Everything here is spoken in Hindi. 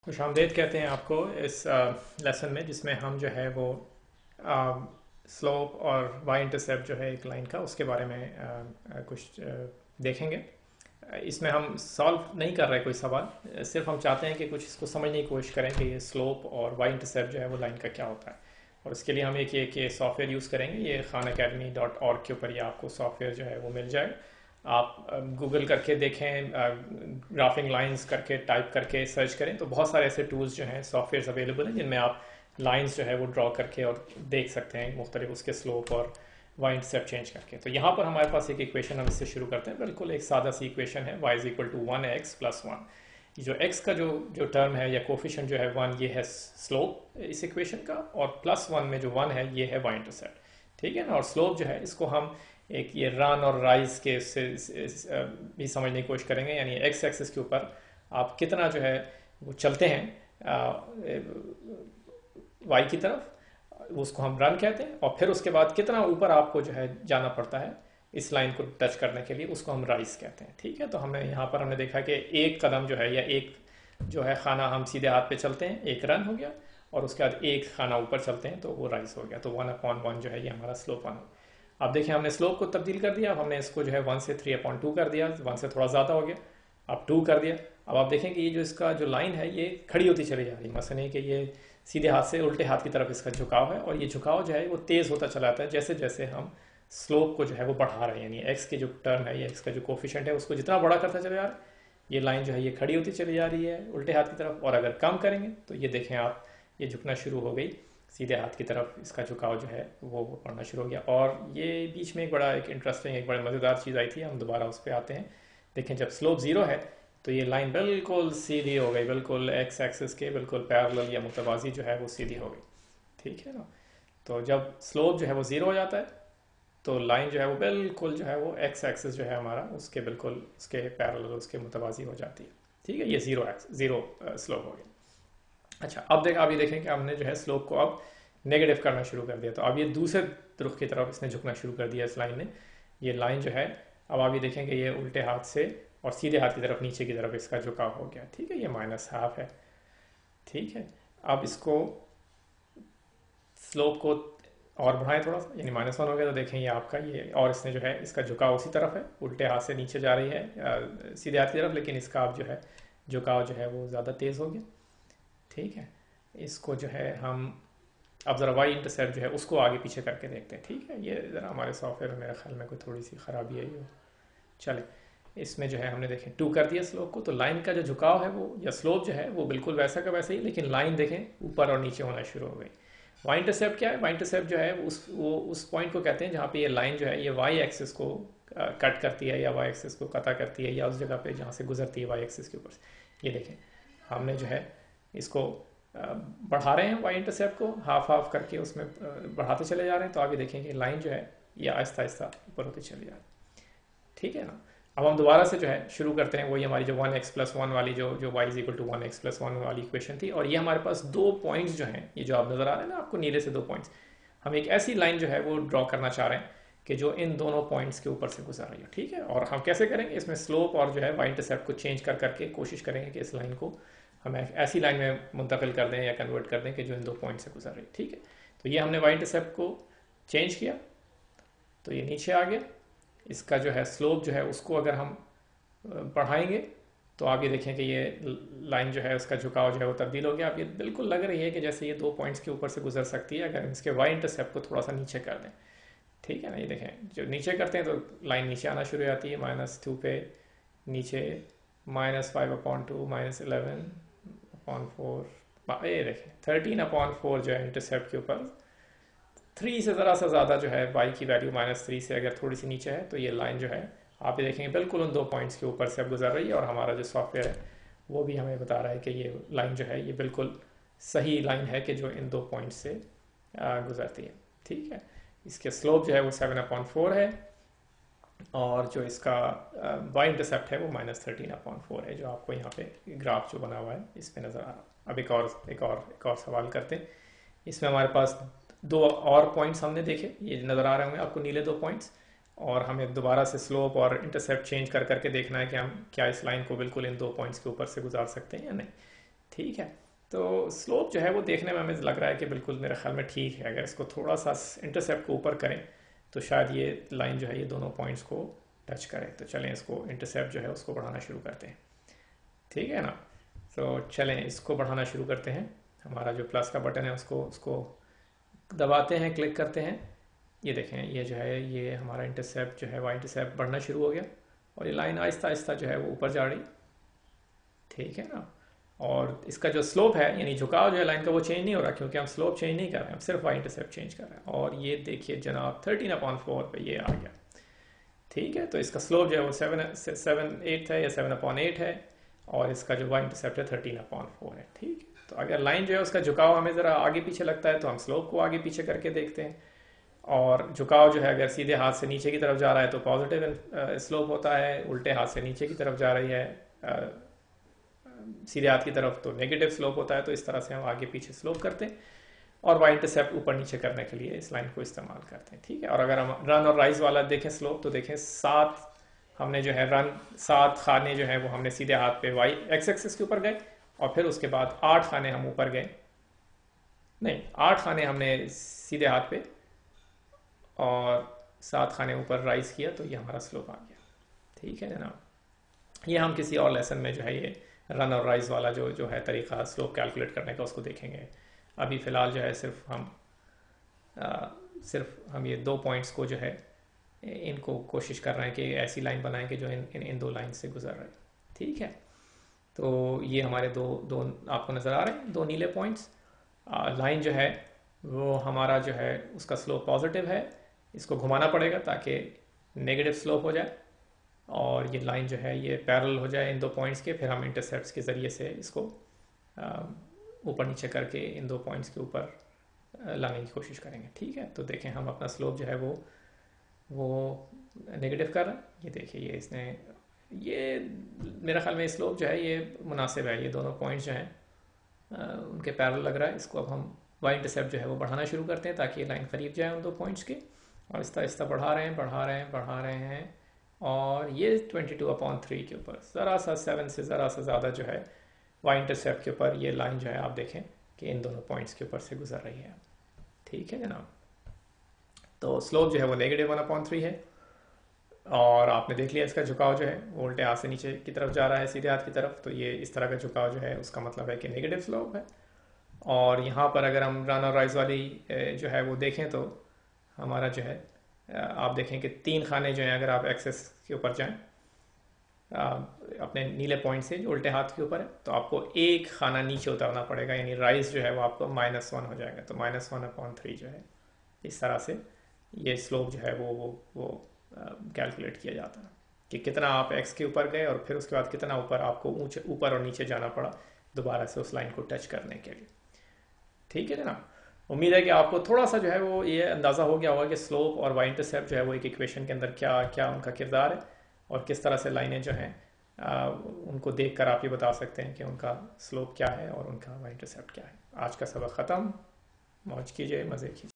खुशामदीद कहते हैं आपको इस लेसन में, जिसमें हम जो है वो स्लोप और वाई इंटरसेप्ट जो है एक लाइन का, उसके बारे में कुछ देखेंगे। इसमें हम सॉल्व नहीं कर रहे कोई सवाल, सिर्फ हम चाहते हैं कि कुछ इसको समझने की कोशिश करें कि ये स्लोप और वाई इंटरसेप्ट जो है वो लाइन का क्या होता है। और इसके लिए हम एक ये सॉफ्टवेयर यूज़ करेंगे। ये khanacademy.org के ऊपर ये आपको सॉफ्टवेयर जो है वो मिल जाएगा। आप गूगल करके देखें, ग्राफिंग लाइंस करके टाइप करके सर्च करें तो बहुत सारे ऐसे टूल्स जो हैं, सॉफ्टवेयर अवेलेबल हैं, जिनमें आप लाइंस जो है वो ड्रॉ करके और देख सकते हैं मुख्तलिफ उसके स्लोप और वाई इंटरसेप्ट चेंज करके। तो यहाँ पर हमारे पास एक इक्वेशन, हम इससे शुरू करते हैं। बिल्कुल एक सादा सी इक्वेशन है, y is equal to 1x plus 1। जो x का जो टर्म है या कोफिशिएंट जो है 1, ये है स्लोप इस इक्वेशन का, और प्लस 1 में जो 1 है ये है वाई इंटरसेप्ट। ठीक है ना। और स्लोप जो है इसको हम एक ये रन और राइज के भी समझने की कोशिश करेंगे। यानी एक्स एक्सिस के ऊपर आप कितना जो है वो चलते हैं वाई की तरफ, उसको हम रन कहते हैं। और फिर उसके बाद कितना ऊपर आपको जो है जाना पड़ता है इस लाइन को टच करने के लिए, उसको हम राइज कहते हैं। ठीक है। तो हमने यहाँ पर हमने देखा कि एक कदम जो है या एक जो है खाना हम सीधे हाथ पे चलते हैं, एक रन हो गया, और उसके बाद एक खाना ऊपर चलते हैं तो वो राइज हो गया। तो 1/1 जो है ये हमारा स्लोप 1। अब देखिए हमने स्लोप को तब्दील कर दिया। अब हमने इसको जो है 1 से 3/2 कर दिया, 1 से थोड़ा ज़्यादा हो गया, अब 2 कर दिया। अब आप देखें कि ये जो इसका जो लाइन है ये खड़ी होती चली जा रही है। मसलन है कि ये सीधे हाथ से उल्टे हाथ की तरफ इसका झुकाव है, और ये झुकाव जो है वो तेज़ होता चला जाता है जैसे जैसे हम स्लोप को जो है वो बढ़ा रहे हैं। यानी एक्स की जो टर्म है या एक्स का जो कोफिशिएंट है उसको जितना बड़ा करता चले जा रहा है, ये लाइन जो है ये खड़ी होती चली जा रही है उल्टे हाथ की तरफ। और अगर कम करेंगे तो ये देखें आप, ये झुकना शुरू हो गई सीधे हाथ की तरफ, इसका झुकाव जो है वो पड़ना शुरू हो गया। और ये बीच में एक इंटरेस्टिंग, एक बड़ी मज़ेदार चीज़ आई थी, हम दोबारा उस पर आते हैं। देखें जब स्लोप 0 है तो ये लाइन बिल्कुल सीधी हो गई, बिल्कुल एक्स एक्सिस के बिल्कुल पैरेलल या मुतवाज़ी जो है वो सीधी हो गई। ठीक है ना। तो जब स्लोप जो है वो 0 हो जाता है तो लाइन जो है वो बिल्कुल जो है वो एक्स एक्सिस जो है हमारा उसके बिल्कुल उसके पैरेलल, उसके मुतवाज़ी हो जाती है। ठीक है। ये ज़ीरो स्लोप हो गया। अच्छा, अब ये देखें कि हमने जो है स्लोप को अब नेगेटिव करना शुरू कर दिया। तो अब ये दूसरे रुख की तरफ इसने झुकना शुरू कर दिया इस लाइन ने। ये लाइन जो है अब आप ये देखें कि ये उल्टे हाथ से और सीधे हाथ की तरफ नीचे की तरफ इसका झुकाव हो गया। ठीक है। ये -1/2 है। ठीक है। अब इसको स्लोप को और बढ़ाएं थोड़ा सा, यानी -1 हो गया। तो देखें ये आपका ये, और इसने जो है इसका झुकाव उसी तरफ है, उल्टे हाथ से नीचे जा रही है सीधे हाथ की तरफ, लेकिन इसका अब जो है झुकाव जो है वो ज़्यादा तेज़ हो गया। ठीक है। इसको जो है हम अब ज़रा वाई इंटरसेप्ट जो है उसको आगे पीछे करके देखते हैं। ठीक है। ये ज़रा हमारे सॉफ्टवेयर में मेरे ख्याल में कोई थोड़ी सी ख़राबी आई हो। चले, इसमें जो है हमने देखें 2 कर दिया स्लोप को, तो लाइन का जो झुकाव है वो या स्लोप जो है वो बिल्कुल वैसा का वैसा ही, लेकिन लाइन देखें ऊपर और नीचे होना शुरू हो गई। वाई इंटरसेप्ट क्या है? वाई इंटरसेप्ट जो है उस पॉइंट को कहते हैं जहाँ पे ये लाइन जो है ये वाई एक्सिस को कट करती है या वाई एक्सिस को कता करती है, या उस जगह पे जहाँ से गुजरती है वाई एक्सिस के ऊपर से। ये देखें हमने जो है इसको बढ़ा रहे हैं वाई इंटरसेप्ट को, हाफ हाफ करके उसमें बढ़ाते चले जा रहे हैं। तो आप ये देखें कि लाइन जो है ये आहिस्ता आहिस्ता ऊपर होती चली जा रही है। ठीक है ना। अब हम दोबारा से जो है शुरू करते हैं, वही हमारी जो 1x प्लस 1 वाली जो y is equal to 1x plus 1 वाली इक्वेशन थी। और ये हमारे पास 2 पॉइंट्स जो हैं, ये जो आप नज़र आ रहे हैं ना आपको नीले से 2 पॉइंट्स, हम एक ऐसी लाइन जो है वो ड्रॉ करना चाह रहे हैं कि जो इन दोनों पॉइंट्स के ऊपर से गुजर रही हो। ठीक है। और हम कैसे करेंगे? इसमें स्लोप और जो है वाई इंटरसेप्ट को चेंज कर करके कोशिश करेंगे कि इस लाइन को हम ऐसी लाइन में मुंतकिल कर दें या कन्वर्ट कर दें कि जो इन 2 पॉइंट से गुजर रही। ठीक है। तो ये हमने वाई इंटरसेप्ट को चेंज किया तो ये नीचे आ गया। इसका जो है स्लोप जो है उसको अगर हम बढ़ाएंगे तो आप ये देखें कि ये लाइन जो है उसका झुकाव जो है वो तब्दील हो गया। अब ये बिल्कुल लग रही है कि जैसे ये 2 पॉइंट्स के ऊपर से गुजर सकती है अगर इसके वाई इंटरसेप्ट को थोड़ा सा नीचे कर दें। ठीक है ना। ये देखें जब नीचे करते हैं तो लाइन नीचे आना शुरू हो जाती है, -2 पे नीचे, -5/2 -11/4, ये देखें 13/4 जो है इंटरसेप्ट के ऊपर 3 से ज़रा सा ज़्यादा जो है वाई की वैल्यू -3 से अगर थोड़ी सी नीचे है तो ये लाइन जो है आप ये देखेंगे बिल्कुल उन 2 पॉइंट्स के ऊपर से अब गुजर रही है। और हमारा जो सॉफ्टवेयर है वो भी हमें बता रहा है कि ये लाइन जो है ये बिल्कुल सही लाइन है कि जो इन 2 पॉइंट्स से गुजरती है। ठीक है। इसके स्लोप जो है वो 7/4 है, और जो इसका वाई इंटरसेप्ट है वो -13/4 है, जो आपको यहाँ पे ग्राफ जो बना हुआ है इस पर नज़र आ रहा है। अब एक और सवाल करते हैं। इसमें हमारे पास 2 और पॉइंट्स हमने देखे, ये नज़र आ रहे होंगे आपको नीले 2 पॉइंट्स, और हमें दोबारा से स्लोप और इंटरसेप्ट चेंज कर करके देखना है कि हम क्या इस लाइन को बिल्कुल इन 2 पॉइंट्स के ऊपर से गुजार सकते हैं या नहीं। ठीक है। तो स्लोप जो है वो देखने में हमें लग रहा है कि बिल्कुल मेरे ख्याल में ठीक है। अगर इसको थोड़ा सा इंटरसेप्ट को ऊपर करें तो शायद ये लाइन जो है ये दोनों पॉइंट्स को टच करे। तो चलें इसको इंटरसेप्ट जो है उसको बढ़ाना शुरू करते हैं, ठीक है ना। तो चलें इसको बढ़ाना शुरू करते हैं। हमारा जो प्लस का बटन है उसको उसको दबाते हैं, क्लिक करते हैं। ये देखें ये जो है ये हमारा इंटरसेप्ट जो है वाई इंटरसेप्ट बढ़ना शुरू हो गया और ये लाइन आहिस्ता आहिस्ता जो है वो ऊपर जा रही, ठीक है ना। और इसका जो स्लोप है यानी झुकाव जो है लाइन का वो चेंज नहीं हो रहा, क्योंकि हम स्लोप चेंज नहीं कर रहे हैं, हम सिर्फ वाई इंटरसेप्ट चेंज कर रहे हैं। और ये देखिए जनाब 13/4 पे ये आ गया, ठीक है। तो इसका स्लोप जो है वो 7/8 है या 7/8 है और इसका जो वाई इंटरसेप्ट है 13/4 है, ठीक है। तो अगर लाइन जो है उसका झुकाव हमें ज़रा आगे पीछे लगता है तो हम स्लोप को आगे पीछे करके देखते हैं। और झुकाव जो है अगर सीधे हाथ से नीचे की तरफ जा रहा है तो पॉजिटिव स्लोप होता है, उल्टे हाथ से नीचे की तरफ जा रही है सीधे हाथ की तरफ तो नेगेटिव स्लोप होता है। तो इस तरह से हम आगे पीछे स्लोप करते हैं और वाई इंटरसेप्ट ऊपर नीचे करने के लिए इस लाइन को इस्तेमाल करते हैं, ठीक है। और अगर हम रन और राइज वाला देखें स्लोप तो देखें 7 हमने जो है रन 7 खाने जो है वो हमने सीधे हाथ पे वाई एक्स एक्सिस के ऊपर गए और फिर उसके बाद 8 खाने हम ऊपर गए, नहीं 8 खाने हमने सीधे हाथ पे और 7 खाने ऊपर राइज किया, तो ये हमारा स्लोप आ गया, ठीक है जनाब। ये हम किसी और लेसन में जो है ये रन और राइज वाला जो है तरीका स्लोप कैलकुलेट करने का उसको देखेंगे। अभी फ़िलहाल जो है सिर्फ हम ये 2 पॉइंट्स को जो है इनको कोशिश कर रहे हैं कि ऐसी लाइन बनाएं कि जो इन 2 लाइन से गुजर रहे हैं, ठीक है। तो ये हमारे दो आपको नज़र आ रहे हैं 2 नीले पॉइंट्स। लाइन जो है वो हमारा जो है उसका स्लोप पॉजिटिव है, इसको घुमाना पड़ेगा ताकि नेगेटिव स्लोप हो जाए और ये लाइन जो है ये पैरेलल हो जाए इन 2 पॉइंट्स के। फिर हम इंटरसेप्ट्स के ज़रिए से इसको ऊपर नीचे करके इन 2 पॉइंट्स के ऊपर लाने की कोशिश करेंगे, ठीक है। तो देखें हम अपना स्लोप जो है वो नेगेटिव कर रहा है। ये देखिए ये इसने ये मेरा ख्याल में स्लोप जो है ये मुनासिब है, ये दोनों पॉइंट्स जो हैं उनके पैरेलल लग रहा है। इसको अब हम वाई इंटरसेप्ट जो है वो बढ़ाना शुरू करते हैं ताकि ये लाइन करीब जाए उन 2 पॉइंट्स के। और आहिस्ता आहिस्ता बढ़ा रहे हैं और ये 22/3 के ऊपर ज़रा सा 7 से ज़रा सा ज़्यादा जो है वाई इंटरसेप्ट के ऊपर ये लाइन जो है आप देखें कि इन दोनों पॉइंट्स के ऊपर से गुजर रही है, ठीक है जनाब। तो स्लोप जो है वो -1/3 है और आपने देख लिया इसका झुकाव जो है वो उल्टे हाथ से नीचे की तरफ जा रहा है सीधे हाथ की तरफ। तो ये इस तरह का झुकाव जो है उसका मतलब है कि नेगेटिव स्लोप है। और यहाँ पर अगर हम रन और राइज वाली जो है वो देखें तो हमारा जो है आप देखें कि 3 खाने जो हैं अगर आप एक्सेस के ऊपर जाएं अपने नीले पॉइंट से जो उल्टे हाथ के ऊपर है तो आपको 1 खाना नीचे उतरना पड़ेगा, यानी राइज जो है वो आपको -1 हो जाएगा। तो -1/3 जो है इस तरह से ये स्लोप जो है वो कैलकुलेट किया जाता है कि कितना आप एक्स के ऊपर गए और फिर उसके बाद कितना ऊपर आपको ऊपर और नीचे जाना पड़ा दोबारा से उस लाइन को टच करने के लिए, ठीक है ना। उम्मीद है कि आपको थोड़ा सा जो है वो ये अंदाज़ा हो गया होगा कि स्लोप और वाई इंटरसेप्ट जो है वो एक इक्वेशन के अंदर क्या क्या उनका किरदार है और किस तरह से लाइनें जो हैं उनको देखकर आप ये बता सकते हैं कि उनका स्लोप क्या है और उनका वाई इंटरसेप्ट क्या है। आज का सबक ख़त्म, मौज कीजिए, मज़े कीजिए।